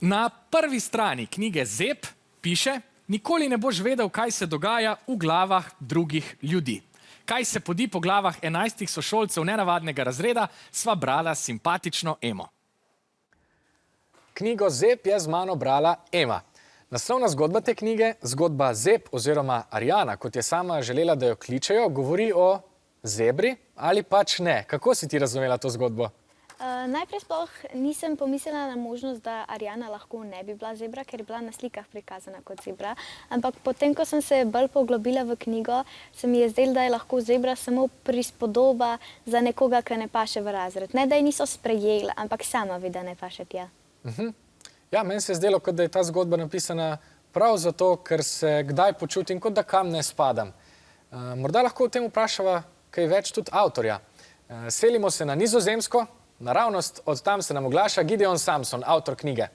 Na prvi strani knjige Zep piše: nikoli ne boš vedel, kaj se dogaja v glavah drugih ljudi. Kaj se podi po glavah 11 sošolcev nenavadnega razreda, sva brala simpatično Emo. Knjigo Zep je z mano brala Ema. Naslovna zgodba te knjige, zgodba Zep oziroma Arjana, kot je sama želela, da jo kličejo, govori o zebri ali pač ne. Kako si ti razumela to zgodbo? Najprej sploh nisem pomislila na možnost, da Arjana lahko ne bi bila zebra, ker je bila na slikah prikazana kot zebra. Ampak potem, ko sem se bolj poglobila v knjigo, se mi je zdelo, da je lahko zebra samo prispodoba za nekoga, ki ne paše v razred. Ne, da je niso sprejeli, ampak sama ve, da ne paše tja. Ja, meni se je zdelo, kot da je ta zgodba napisana prav zato, ker se kdaj počutim, kot da kam ne spadam. Morda lahko o tem vprašava kaj več tudi avtorja. Selimo se na Nizozemsko. Naravnost, od tam se nam oglaša Gideon Samson, avtor knjige.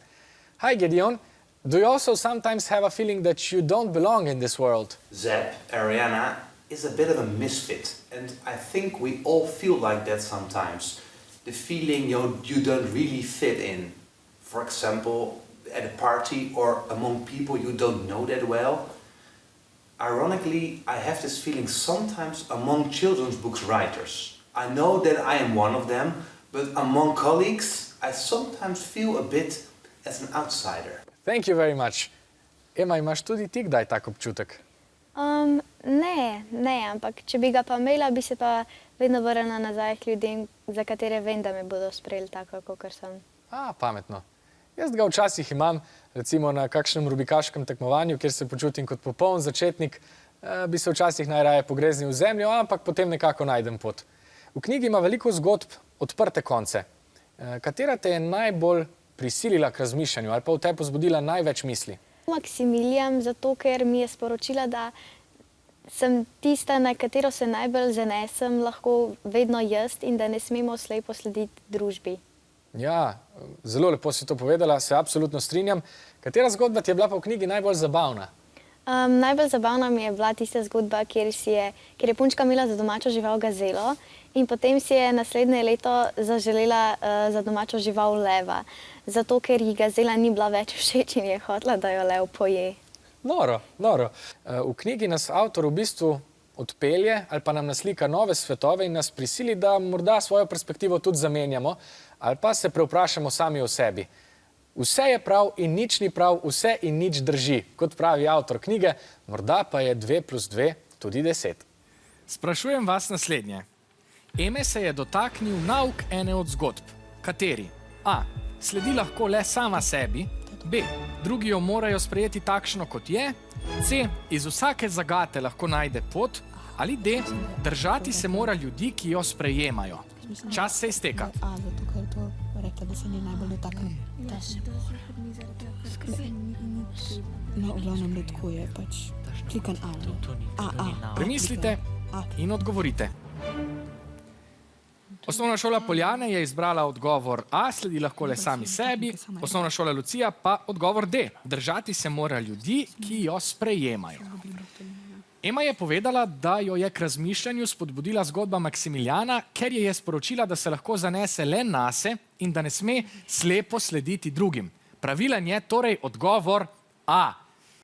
Hi Gideon, do you also sometimes have a feeling that you don't belong in this world? Zep, Ariana, is a bit of a misfit, and I think we all feel like that sometimes. The feeling you don't really fit in. For example, at a party or among people you don't know that well. Ironically, I have this feeling sometimes among children's books writers. I know that I am one of them, but among colleagues, I sometimes feel a bit as an outsider. Thank you very much. Ema, imaš tudi ti kdaj tak občutek? Ne, ampak če bi ga pa imela, bi se pa vedno vrnila nazaj k ljudem, za katere vem, da me bodo sprejeli tako, kakor sem. Pametno. Jaz ga včasih imam, recimo na kakšnem rubikaškem tekmovanju, kjer se počutim kot popoln začetnik, bi se včasih najraje pogreznil v zemljo, ampak potem nekako najdem pot. V knjigi ima veliko zgodb odprte konce. Katera te je najbolj prisilila k razmišljanju ali pa v tebi vzbudila največ misli? Maksimilijan, zato ker mi je sporočila, da sem tista, na katero se najbolj zanesem, lahko vedno jaz in da ne smemo slepo slediti družbi. Ja, zelo lepo si to povedala, se absolutno strinjam. Katera zgodba ti je bila pa v knjigi najbolj zabavna? Najbolj zabavna mi je bila tista zgodba, kjer je punčka imela za domačo žival gazelo in potem si je naslednje leto zaželela za domačo žival leva, zato ker ji gazela ni bila več všeč in je hotela, da jo lev poje. Noro, noro. V knjigi nas avtor v bistvu odpelje ali pa nam naslika nove svetove in nas prisili, da morda svojo perspektivo tudi zamenjamo ali pa se prevprašamo sami o sebi. Vse je prav in nič ni prav, vse in nič drži, kot pravi avtor knjige, morda pa je 2 + 2 tudi 10. Sprašujem vas naslednje. Eme se je dotaknil nauk ene od zgodb. Kateri? A. Sledi lahko le sama sebi. B. Drugi jo morajo sprejeti takšno, kot je. C. Iz vsake zagate lahko najde pot. Ali D. Držati se mora ljudi, ki jo sprejemajo. Čas se izteka. Zato ker je to rekla, da se ni najbolj dotaknil. No, v glavnem ne tako je, pač klikan A. Premislite in odgovorite. Osnovna šola Poljane je izbrala odgovor A, sledi lahko le sami sebi. Osnovna šola Lucija pa odgovor D, držati se mora ljudi, ki jo sprejemajo. Ema je povedala, da jo je k razmišljanju spodbudila zgodba Maksimilijana, ker je sporočila, da se lahko zanese le nase in da ne sme slepo slediti drugim. Pravilen je torej odgovor A.